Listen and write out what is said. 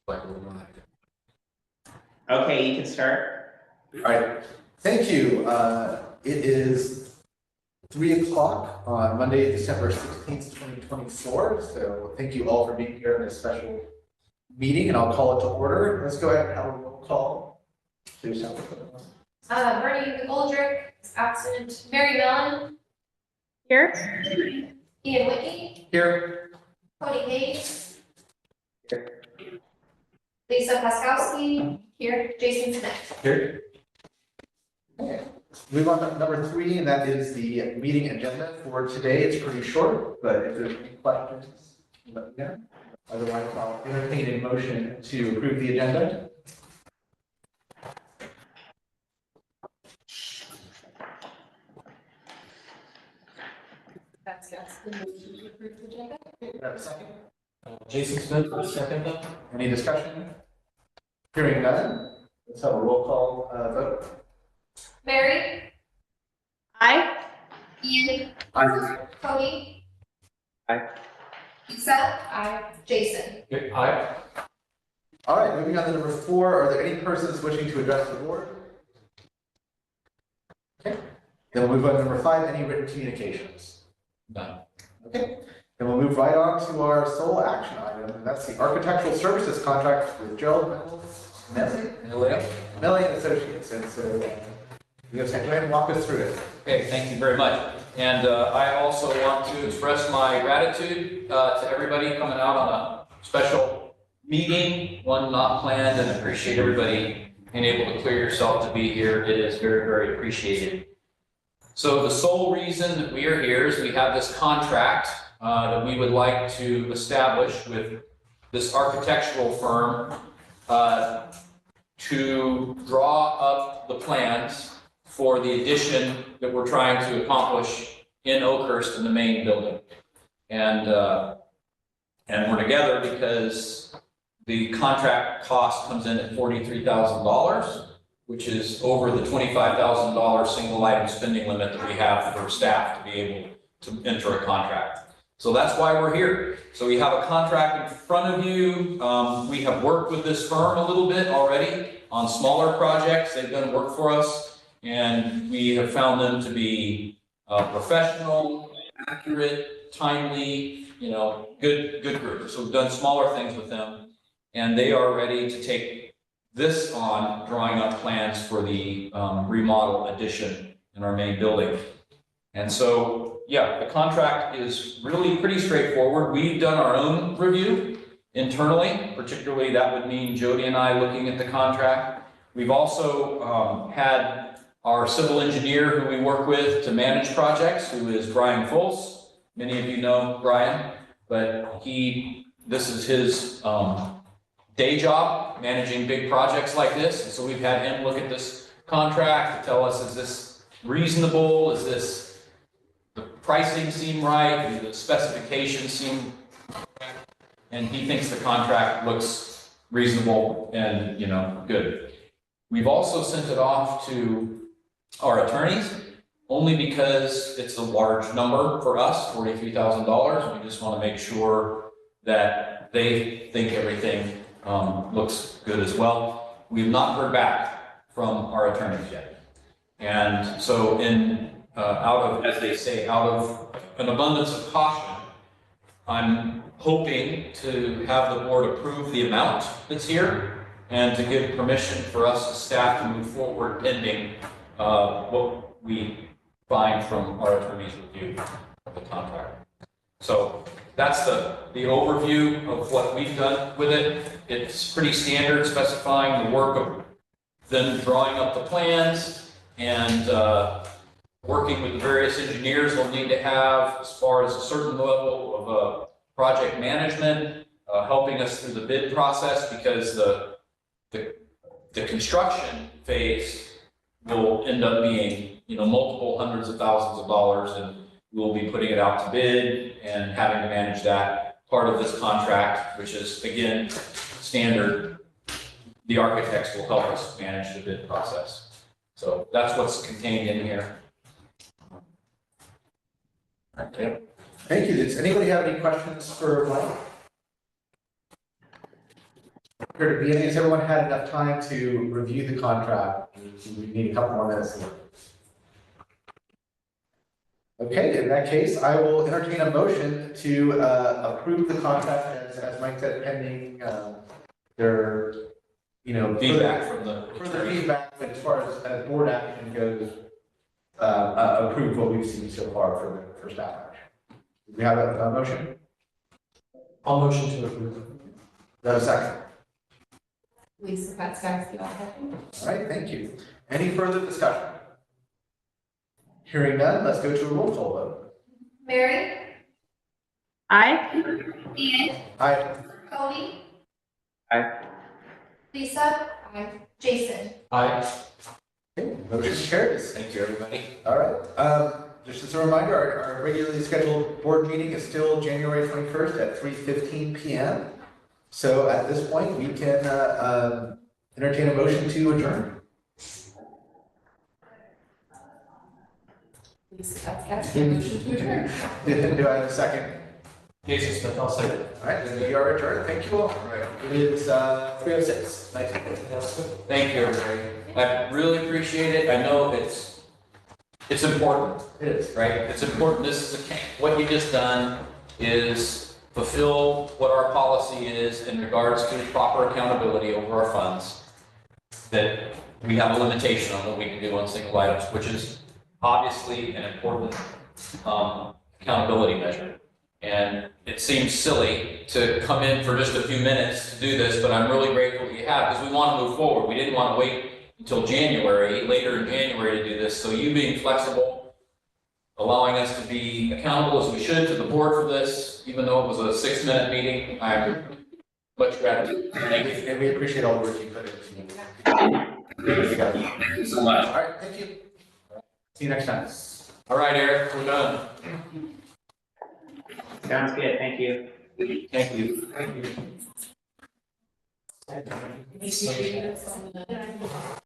Okay, you can start. All right, thank you. It is 3 o'clock on Monday, December 16th, 2024. So thank you all for being here in this special meeting, and I'll call it to order. Let's go ahead and have a roll call. Please have Bernie McGoldrick is absent. Mary Mellon. Here. Ian Whitney. Here. Cody Hayes. Here. Lisa Paskowski. Here. Jason Smith. Here. Okay. Move on to number 3, and that is the meeting agenda for today. It's pretty short, but if there's any questions, let me know. Otherwise, I'll entertain a motion to approve the agenda. That's the motion to approve the agenda. Have a second? Jason Smith, for a second. Any discussion? Hearing none, let's have a roll call vote. Mary. Aye. Ian. Aye. Cody. Aye. Lisa. Aye. Jason. Aye. All right, moving on to number 4. Are there any persons wishing to address the board? Okay. Then we'll move on to number 5. Any written communications? None. Okay. Then we'll move right on to our sole action item, and that's the architectural services contract with Gerald Melly and Associates. And so you guys go ahead and walk us through it. Okay, thank you very much. And I also want to express my gratitude to everybody coming out on a special meeting, one not planned, and appreciate everybody being able to clear yourself to be here. It is very, very appreciated. So the sole reason that we are here is we have this contract that we would like to establish with this architectural firm to draw up the plans for the addition that we're trying to accomplish in Oakhurst in the main building. And we're together because the contract cost comes in at $43,000, which is over the $25,000 single item spending limit that we have for staff to be able to enter a contract. So that's why we're here. So we have a contract in front of you. We have worked with this firm a little bit already on smaller projects. They've done work for us, and we have found them to be professional, accurate, timely, good group. So we've done smaller things with them, and they are ready to take this on, drawing up plans for the remodel addition in our main building. And so, yeah, the contract is really pretty straightforward. We've done our own review internally, particularly that would mean Jody and I looking at the contract. We've also had our civil engineer who we work with to manage projects, who is Brian Fultz. Many of you know Brian, but this is his day job, managing big projects like this. And so we've had him look at this contract to tell us, is this reasonable? Is this, the pricing seem right? Do the specifications seem right? And he thinks the contract looks reasonable and, good. We've also sent it off to our attorneys, only because it's a large number for us, $43,000. We just want to make sure that they think everything looks good as well. We've not heard back from our attorneys yet. And so out of, as they say, out of an abundance of caution, I'm hoping to have the board approve the amount that's here and to give permission for us as staff to move forward pending what we find from our attorney's review of the contract. So that's the overview of what we've done with it. It's pretty standard, specifying the work of them drawing up the plans and working with the various engineers they'll need to have as far as a certain level of project management, helping us through the bid process, because the construction phase will end up being multiple hundreds of thousands of dollars, and we'll be putting it out to bid and having to manage that part of this contract, which is, again, standard. The architects will help us manage the bid process. So that's what's contained in here. Okay. Thank you. Does anybody have any questions for Mike? appear to be any. Has everyone had enough time to review the contract? We need a couple more minutes. Okay, in that case, I will entertain a motion to approve the contract as Mike said, pending their, Feedback from the further attorney. feedback, but as far as board action goes, approve what we've seen so far for staff action. Do we have a motion? I'll motion to approve. Do I have a second? Lisa Patzkowski, All right, thank you. Any further discussion? Hearing none, let's go to a roll call vote. Mary, Aye. Ian, Aye. Cody. Aye. Lisa. Jason. Aye. Okay, motion carries. Thank you, everybody. All right, just as a reminder, our regularly scheduled board meeting is still January 21st at 3:15 p.m. So at this point, we can entertain a motion to adjourn. Lisa Patzkowski, motion to adjourn. Do I have a second? Jason Smith, I'll second. All right, then we are adjourned. Thank you all. It is 3:06. Nice to meet you. Thank you, everybody. I really appreciate it. I know it's important, It is. right? It's important. This is what you just done is fulfill what our policy is in regards to proper accountability over our funds. That we have a limitation on what we can do on single items, which is obviously an important accountability measure. And it seems silly to come in for just a few minutes to do this, but I'm really grateful that you have, because we want to move forward. We didn't want to wait until January, later in January to do this. So you being flexible, allowing us to be accountable as we should to the board for this, even though it was a 6-minute meeting, I have much gratitude. Thank you. And we appreciate all the work you put into it. Thank you so much. All right, thank you. See you next time. All right, Eric, we're done. Sounds good, thank you. Thank you. Thank you.